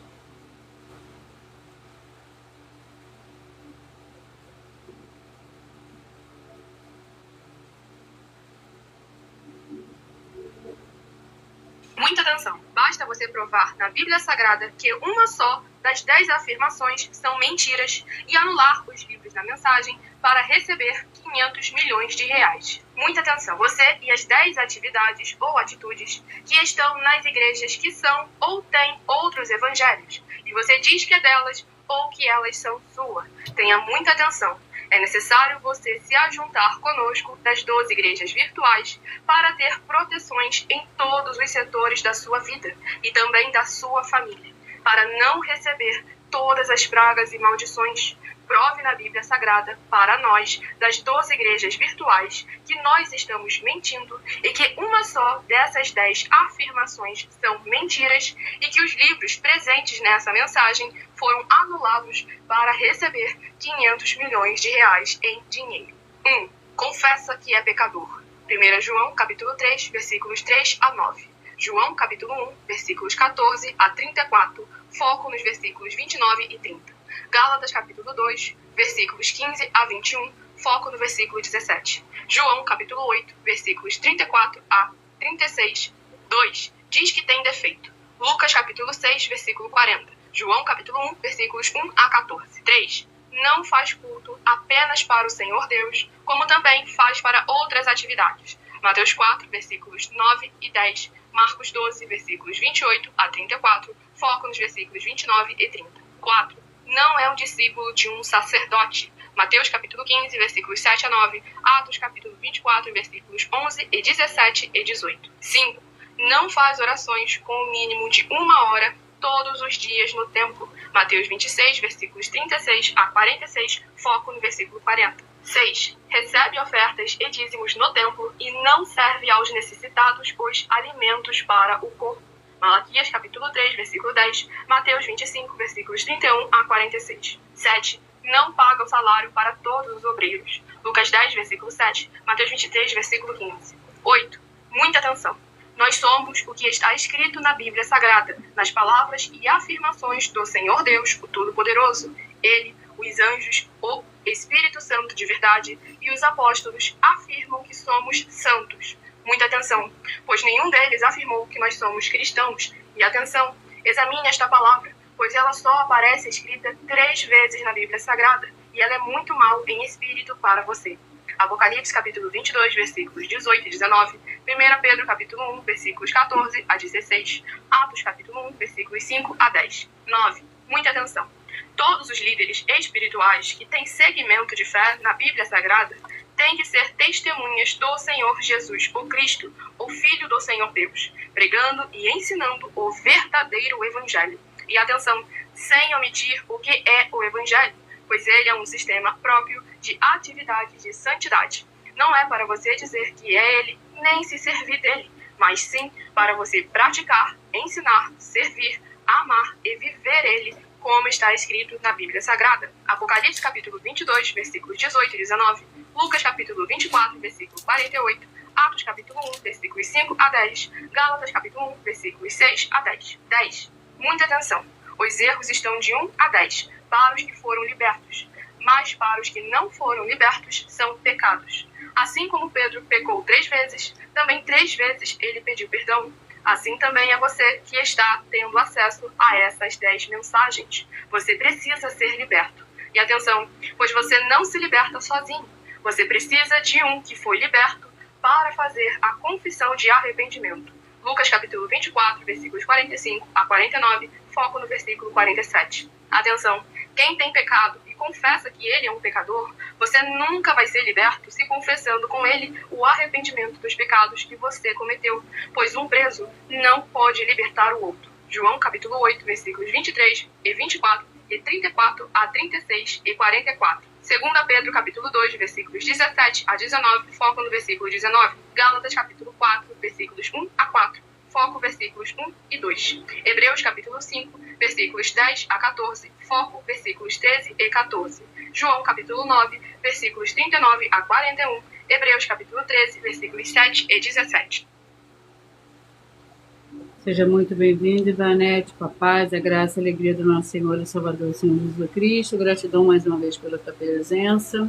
Muita atenção! Basta você provar na Bíblia Sagrada que uma só das 10 afirmações são mentiras e anular os livros da mensagem para receber 500 milhões de reais. Muita atenção! Você e as 10 atividades ou atitudes que estão nas igrejas que são ou têm outros evangelhos, e você diz que é delas ou que elas são sua. Tenha muita atenção! É necessário você se ajuntar conosco das 12 igrejas virtuais para ter proteções em todos os setores da sua vida e também da sua família, para não receber todas as pragas e maldições. Prove na Bíblia Sagrada para nós, das 12 igrejas virtuais, que nós estamos mentindo e que uma só dessas 10 afirmações são mentiras e que os livros presentes nessa mensagem foram anulados para receber 500 milhões de reais em dinheiro. 1. Confessa que é pecador. 1 João, capítulo 3, versículos 3 a 9. João, capítulo 1, versículos 14 a 34, foco nos versículos 29 e 30. Gálatas, capítulo 2, versículos 15 a 21, foco no versículo 17. João, capítulo 8, versículos 34 a 36, 2. Diz que tem defeito. Lucas, capítulo 6, versículo 40. João, capítulo 1, versículos 1 a 14. 3. Não faz culto apenas para o Senhor Deus, como também faz para outras atividades. Mateus 4, versículos 9 e 10. Marcos 12, versículos 28 a 34, foco nos versículos 29 e 30. 4. Não é um discípulo de um sacerdote. Mateus capítulo 15, versículos 7 a 9. Atos capítulo 24, versículos 11 e 17 e 18. 5. Não faz orações com o mínimo de 1 hora todos os dias no templo. Mateus 26, versículos 36 a 46, foco no versículo 40. 6. Recebe ofertas e dízimos no templo e não serve aos necessitados os alimentos para o corpo. Malaquias capítulo 3, versículo 10, Mateus 25, versículos 31 a 46. 7. Não paga o salário para todos os obreiros. Lucas 10, versículo 7, Mateus 23, versículo 15. 8. Muita atenção! Nós somos o que está escrito na Bíblia Sagrada, nas palavras e afirmações do Senhor Deus, o Todo-Poderoso. Ele, os anjos, o Espírito Santo de verdade e os apóstolos afirmam que somos santos. Muita atenção, pois nenhum deles afirmou que nós somos cristãos. E atenção, examine esta palavra, pois ela só aparece escrita 3 vezes na Bíblia Sagrada, e ela é muito mal em espírito para você. Apocalipse capítulo 22, versículos 18 e 19, 1 Pedro capítulo 1, versículos 14 a 16, Atos capítulo 1, versículos 5 a 10. 9. Muita atenção. Todos os líderes espirituais que têm segmento de fé na Bíblia Sagrada têm que ser testemunhas do Senhor Jesus, o Cristo, o Filho do Senhor Deus, pregando e ensinando o verdadeiro Evangelho. E atenção, sem omitir o que é o Evangelho, pois ele é um sistema próprio de atividade de santidade. Não é para você dizer que é ele, nem se servir dele, mas sim para você praticar, ensinar, servir, amar e viver ele, como está escrito na Bíblia Sagrada. Apocalipse capítulo 22, versículos 18 e 19, Lucas capítulo 24, versículo 48, Atos capítulo 1, versículos 5 a 10, Gálatas capítulo 1, versículos 6 a 10. 10. Muita atenção. Os erros estão de 1 a 10, para os que foram libertos, mas para os que não foram libertos são pecados. Assim como Pedro pecou 3 vezes, também 3 vezes ele pediu perdão. Assim também é você que está tendo acesso a essas 10 mensagens. Você precisa ser liberto. E atenção, pois você não se liberta sozinho. Você precisa de um que foi liberto para fazer a confissão de arrependimento. Lucas capítulo 24, versículos 45 a 49, foco no versículo 47. Atenção, quem tem pecado e confessa que ele é um pecador, você nunca vai ser liberto se confessando com ele o arrependimento dos pecados que você cometeu, pois um preso não pode libertar o outro. João capítulo 8, versículos 23 e 24 e 34 a 36 e 44. 2 Pedro capítulo 2, versículos 17 a 19, foco no versículo 19. Gálatas capítulo 4, versículos 1 a 4, foco versículos 1 e 2. Hebreus capítulo 5, versículos 10 a 14, foco versículos 13 e 14. João capítulo 9, versículos 39 a 41. Hebreus capítulo 13, versículos 7 e 17. Seja muito bem-vindo, Ivanete, com a paz, a graça e a alegria do nosso Senhor e Salvador, Senhor Jesus Cristo. Gratidão mais uma vez pela tua presença.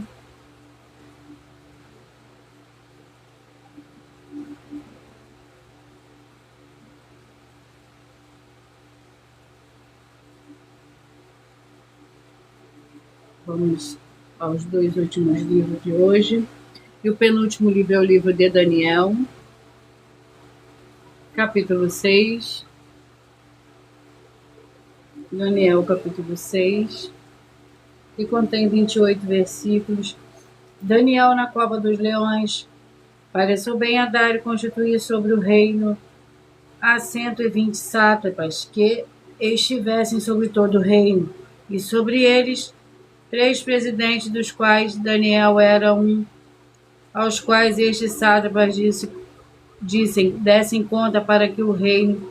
Vamos aos 2 últimos livros de hoje. E o penúltimo livro é o livro de Daniel, capítulo 6. Daniel, capítulo 6, que contém 28 versículos. Daniel, na cova dos leões, pareceu bem a Dário constituir sobre o reino a 120 sátrapas que estivessem sobre todo o reino, e sobre eles 3 presidentes, dos quais Daniel era um, aos quais estes sátrapas dessem conta para que o reino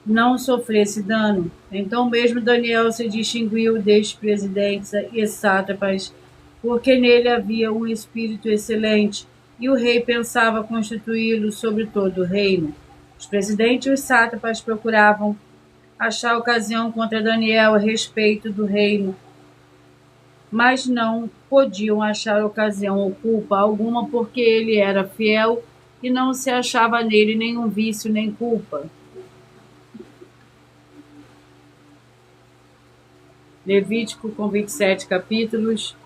não sofresse dano. Então mesmo Daniel se distinguiu destes presidentes e sátrapas, porque nele havia um espírito excelente, e o rei pensava constituí-lo sobre todo o reino. Os presidentes e os sátrapas procuravam achar ocasião contra Daniel a respeito do reino, mas não podiam achar ocasião ou culpa alguma, porque ele era fiel e não se achava nele nenhum vício nem culpa. Levítico, com 27 capítulos.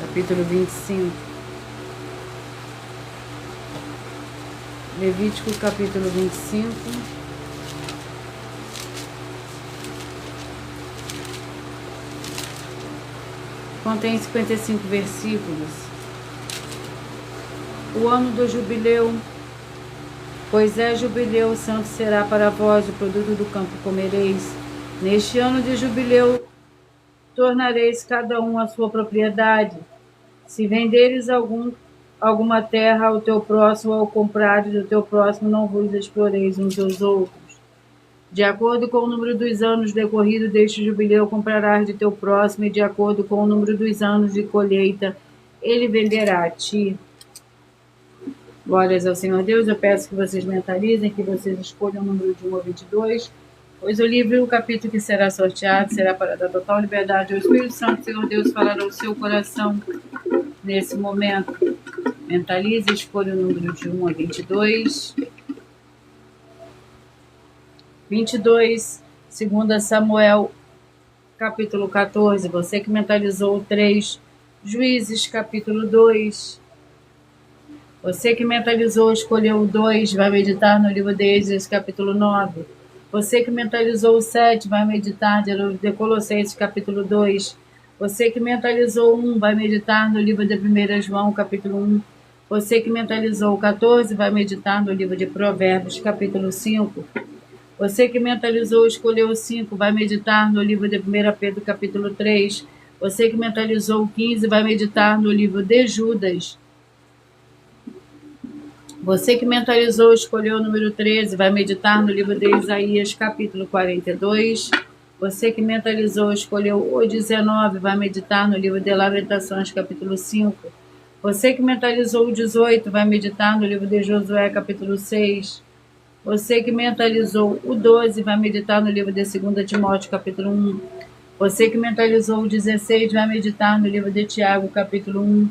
Capítulo 25. Levítico, capítulo 25. Contém 55 versículos. O ano do jubileu, pois é jubileu, santo será para vós, o produto do campo comereis. Neste ano de jubileu, tornareis cada um a sua propriedade. Se venderes alguma terra ao teu próximo, ou comprares do teu próximo, não vos exploreis uns aos outros. De acordo com o número dos anos decorrido deste jubileu, comprarás de teu próximo, e de acordo com o número dos anos de colheita, ele venderá a ti. Glórias ao Senhor Deus. Eu peço que vocês mentalizem, que vocês escolham o número de 1 a 22, pois o livro e o capítulo que será sorteado será para dar total liberdade ao Espírito Santo. Senhor Deus falará ao seu coração nesse momento. Mentalize, escolha o número de 1 a 22. 22, 2 Samuel capítulo 14. Você que mentalizou o 3, Juízes, capítulo 2. Você que mentalizou, escolheu o 2, vai meditar no livro de Êxodo, capítulo 9. Você que mentalizou o 7, vai meditar no livro de Colossenses, capítulo 2. Você que mentalizou o 1, vai meditar no livro de 1 João, capítulo 1. Você que mentalizou o 14, vai meditar no livro de Provérbios, capítulo 5. Você que mentalizou, escolheu o 5, vai meditar no livro de 1 Pedro, capítulo 3. Você que mentalizou o 15, vai meditar no livro de Judas. Você que mentalizou, escolheu o número 13, vai meditar no livro de Isaías, capítulo 42. Você que mentalizou, escolheu o 19, vai meditar no livro de Lamentações, capítulo 5. Você que mentalizou o 18, vai meditar no livro de Josué, capítulo 6. Você que mentalizou o 12, vai meditar no livro de 2 Timóteo, capítulo 1. Você que mentalizou o 16, vai meditar no livro de Tiago, capítulo 1.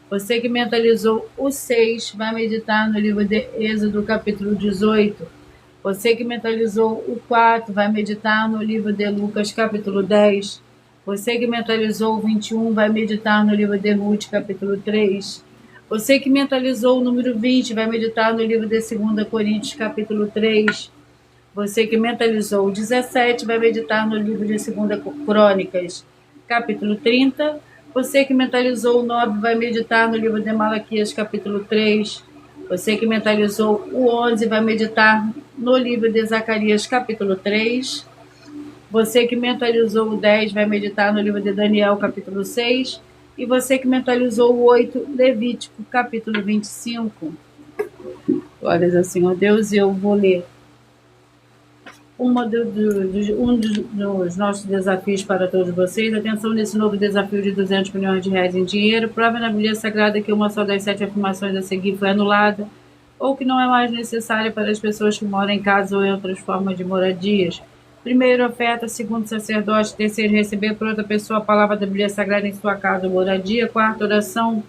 Você que mentalizou o 6, vai meditar no livro de Êxodo, capítulo 18. Você que mentalizou o 4, vai meditar no livro de Lucas, capítulo 10. Você que mentalizou o 21, vai meditar no livro de Ruth, capítulo 3. Você que mentalizou o número 20, vai meditar no livro de 2 Coríntios, capítulo 3. Você que mentalizou o 17, vai meditar no livro de 2 Crônicas, capítulo 30. Você que mentalizou o 9, vai meditar no livro de Malaquias, capítulo 3. Você que mentalizou o 11, vai meditar no livro de Zacarias, capítulo 3. Você que mentalizou o 10, vai meditar no livro de Daniel, capítulo 6. E você que mentalizou o 8, Levítico, capítulo 25. Glórias ao Senhor Deus, eu vou ler um dos nossos desafios para todos vocês. Atenção nesse novo desafio de 200 milhões de reais em dinheiro. Prova na Bíblia Sagrada que uma só das 7 afirmações a seguir foi anulada, ou que não é mais necessária para as pessoas que moram em casa ou em outras formas de moradias. Primeiro, oferta. Segundo, sacerdote. Terceiro, receber por outra pessoa a palavra da Bíblia Sagrada em sua casa ou moradia. Quarto, oração.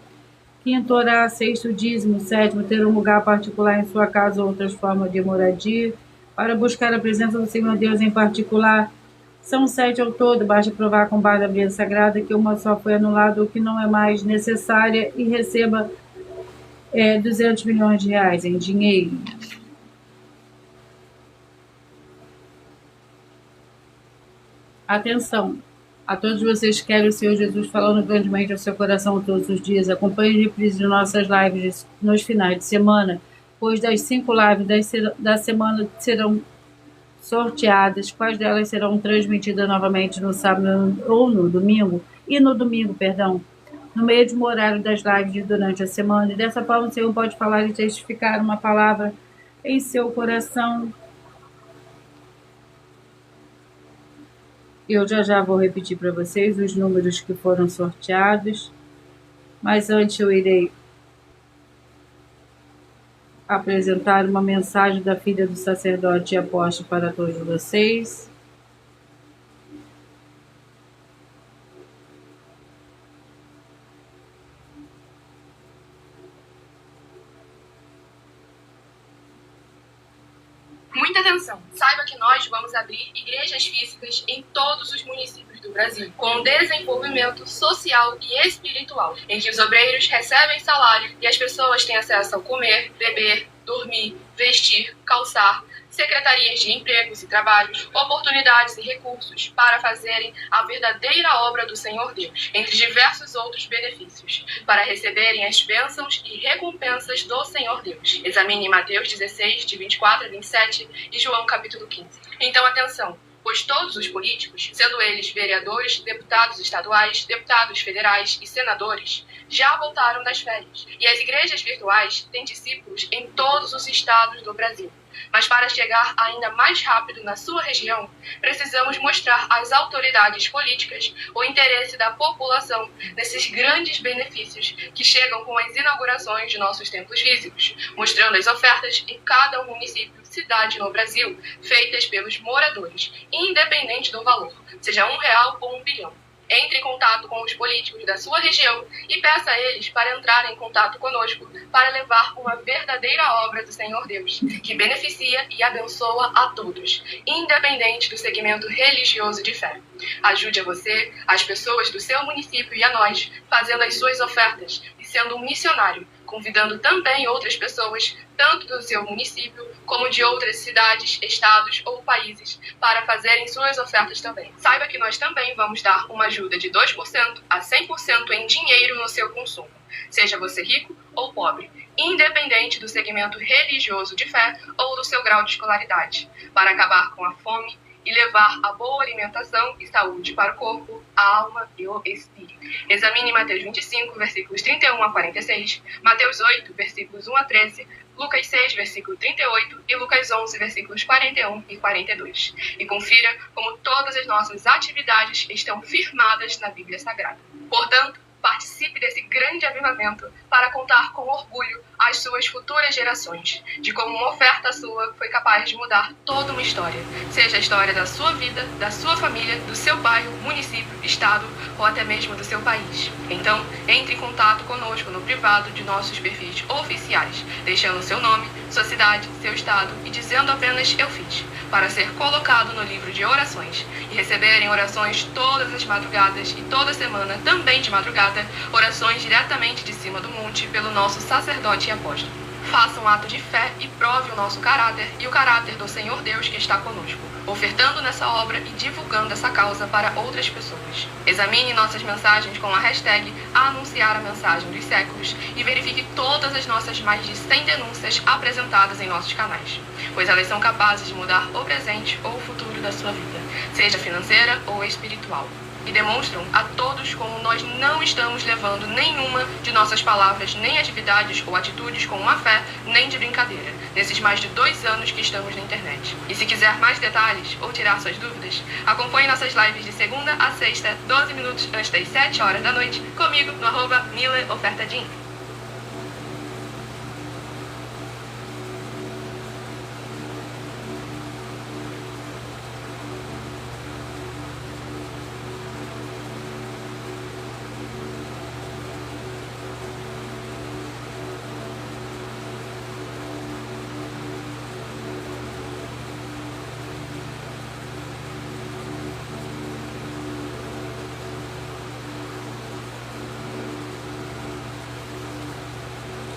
Quinto, orar. Sexto, dízimo. Sétimo, ter um lugar particular em sua casa ou outras formas de moradia para buscar a presença do Senhor Deus em particular. São 7 ao todo, basta provar com base da Bíblia Sagrada que uma só foi anulada ou que não é mais necessária e receba 200 milhões de reais em dinheiro. Atenção a todos vocês que querem o Senhor Jesus falando grandemente ao seu coração todos os dias. Acompanhe a reprise de nossas lives nos finais de semana, pois das 5 lives da semana serão sorteadas, quais delas serão transmitidas novamente no sábado ou no domingo, no mesmo horário das lives durante a semana. E dessa forma o Senhor pode falar e testificar uma palavra em seu coração. Eu já vou repetir para vocês os números que foram sorteados, mas antes eu irei apresentar uma mensagem da filha do sacerdote e apóstolo para todos vocês. Muita atenção! Saiba que nós vamos abrir igrejas físicas em todos os municípios do Brasil, com desenvolvimento social e espiritual, em que os obreiros recebem salário e as pessoas têm acesso ao comer, beber, dormir, vestir, calçar, secretarias de empregos e trabalhos, oportunidades e recursos para fazerem a verdadeira obra do Senhor Deus, entre diversos outros benefícios, para receberem as bênçãos e recompensas do Senhor Deus. Examine Mateus 16, de 24 a 27 e João capítulo 15. Então, atenção! Pois todos os políticos, sendo eles vereadores, deputados estaduais, deputados federais e senadores, já voltaram das férias, e as igrejas virtuais têm discípulos em todos os estados do Brasil. Mas para chegar ainda mais rápido na sua região, precisamos mostrar às autoridades políticas o interesse da população nesses grandes benefícios que chegam com as inaugurações de nossos templos físicos, mostrando as ofertas em cada município, cidade no Brasil, feitas pelos moradores, independente do valor, seja R$1 ou R$1 bilhão. Entre em contato com os políticos da sua região e peça a eles para entrarem em contato conosco para levar uma verdadeira obra do Senhor Deus, que beneficia e abençoa a todos, independente do segmento religioso de fé. Ajude a você, as pessoas do seu município e a nós, fazendo as suas ofertas e sendo um missionário, convidando também outras pessoas, tanto do seu município como de outras cidades, estados ou países, para fazerem suas ofertas também. Saiba que nós também vamos dar uma ajuda de 2% a 100% em dinheiro no seu consumo, seja você rico ou pobre, independente do segmento religioso de fé ou do seu grau de escolaridade, para acabar com a fome e levar a boa alimentação e saúde para o corpo, a alma e o espírito. Examine Mateus 25, versículos 31 a 46, Mateus 8, versículos 1 a 13, Lucas 6, versículo 38 e Lucas 11, versículos 41 e 42. E confira como todas as nossas atividades estão firmadas na Bíblia Sagrada. Portanto, participe desse grande avivamento para contar com orgulho às suas futuras gerações de como uma oferta sua foi capaz de mudar toda uma história, seja a história da sua vida, da sua família, do seu bairro, município, estado ou até mesmo do seu país. Então, entre em contato conosco no privado de nossos perfis oficiais, deixando seu nome, sua cidade, seu estado e dizendo apenas "eu fiz", para ser colocado no livro de orações e receberem orações todas as madrugadas e toda semana, também de madrugada, orações diretamente de cima do monte pelo nosso sacerdote e apóstolo. Faça um ato de fé e prove o nosso caráter e o caráter do Senhor Deus que está conosco, ofertando nessa obra e divulgando essa causa para outras pessoas. Examine nossas mensagens com a hashtag Anunciar a Mensagem dos Séculos e verifique todas as nossas mais de 100 denúncias apresentadas em nossos canais, pois elas são capazes de mudar o presente ou o futuro da sua vida, seja financeira ou espiritual. E demonstram a todos como nós não estamos levando nenhuma de nossas palavras, nem atividades ou atitudes com má fé, nem de brincadeira, nesses mais de 2 anos que estamos na internet. E se quiser mais detalhes ou tirar suas dúvidas, acompanhe nossas lives de segunda a sexta, 12 minutos antes das 7 horas da noite, comigo no @MilaOfertaDin.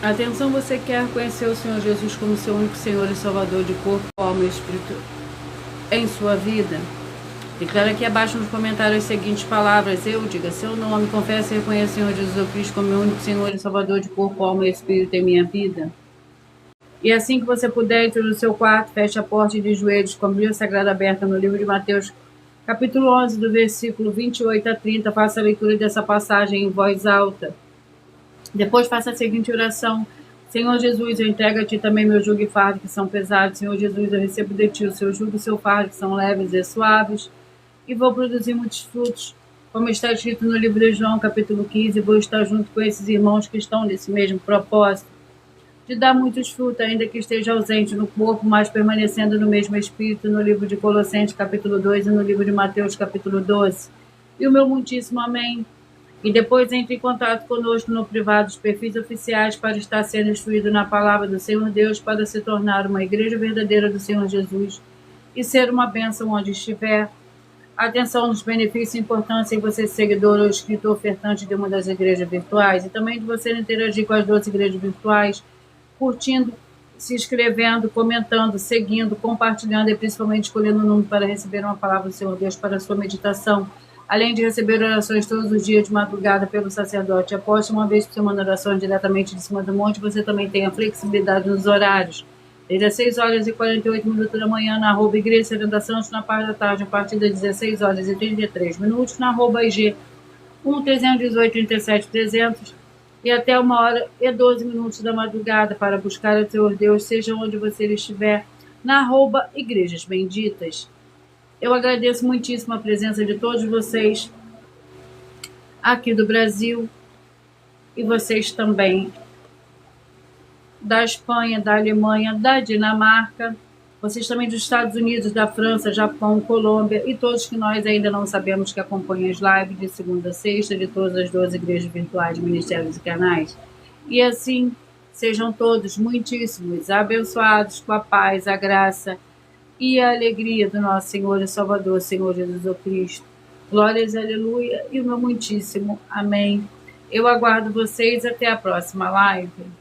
Atenção, você quer conhecer o Senhor Jesus como seu único Senhor e Salvador de corpo, alma e espírito em sua vida? Declara aqui abaixo nos comentários as seguintes palavras: eu, diga seu nome, confesse e reconheça o Senhor Jesus Cristo como meu único Senhor e Salvador de corpo, alma e espírito em minha vida. E assim que você puder, entre no seu quarto, feche a porta e de joelhos com a Bíblia Sagrada aberta no livro de Mateus, capítulo 11, do versículo 28 a 30, faça a leitura dessa passagem em voz alta. Depois faça a seguinte oração: Senhor Jesus, eu entrego a Ti também meu jugo e fardo que são pesados. Senhor Jesus, eu recebo de Ti o seu jugo e o seu fardo que são leves e suaves, e vou produzir muitos frutos, como está escrito no livro de João, capítulo 15, e vou estar junto com esses irmãos que estão nesse mesmo propósito, de dar muitos frutos, ainda que esteja ausente no corpo, mas permanecendo no mesmo espírito, no livro de Colossenses, capítulo 2, e no livro de Mateus, capítulo 12. E o meu muitíssimo amém. E depois entre em contato conosco no privado dos perfis oficiais para estar sendo instruído na palavra do Senhor Deus, para se tornar uma igreja verdadeira do Senhor Jesus e ser uma bênção onde estiver. Atenção nos benefícios e importância em você ser seguidor ou inscrito ofertante de uma das igrejas virtuais, e também de você interagir com as 12 igrejas virtuais, curtindo, se inscrevendo, comentando, seguindo, compartilhando e principalmente escolhendo o número para receber uma palavra do Senhor Deus para a sua meditação. Além de receber orações todos os dias de madrugada pelo sacerdote, após uma vez por semana orações diretamente de cima do monte, você também tem a flexibilidade nos horários. Desde as 6 horas e 48 minutos da manhã na @Igreja Serena Santos, na parte da tarde, a partir das 16 horas e 33 minutos, na @IG 1318 37 300, e até 1h12 da madrugada para buscar o Senhor Deus, seja onde você estiver, na @Igrejas Benditas. Eu agradeço muitíssimo a presença de todos vocês aqui do Brasil e vocês também da Espanha, da Alemanha, da Dinamarca, Vocês também dos Estados Unidos, da França, Japão, Colômbia e todos que nós ainda não sabemos que acompanham as lives de segunda a sexta de todas as 12 igrejas virtuais, ministérios e canais. E assim, sejam todos muitíssimos abençoados com a paz, a graça e a alegria do nosso Senhor e Salvador, Senhor Jesus Cristo. Glórias, aleluia, e o meu muitíssimo amém. Eu aguardo vocês até a próxima live.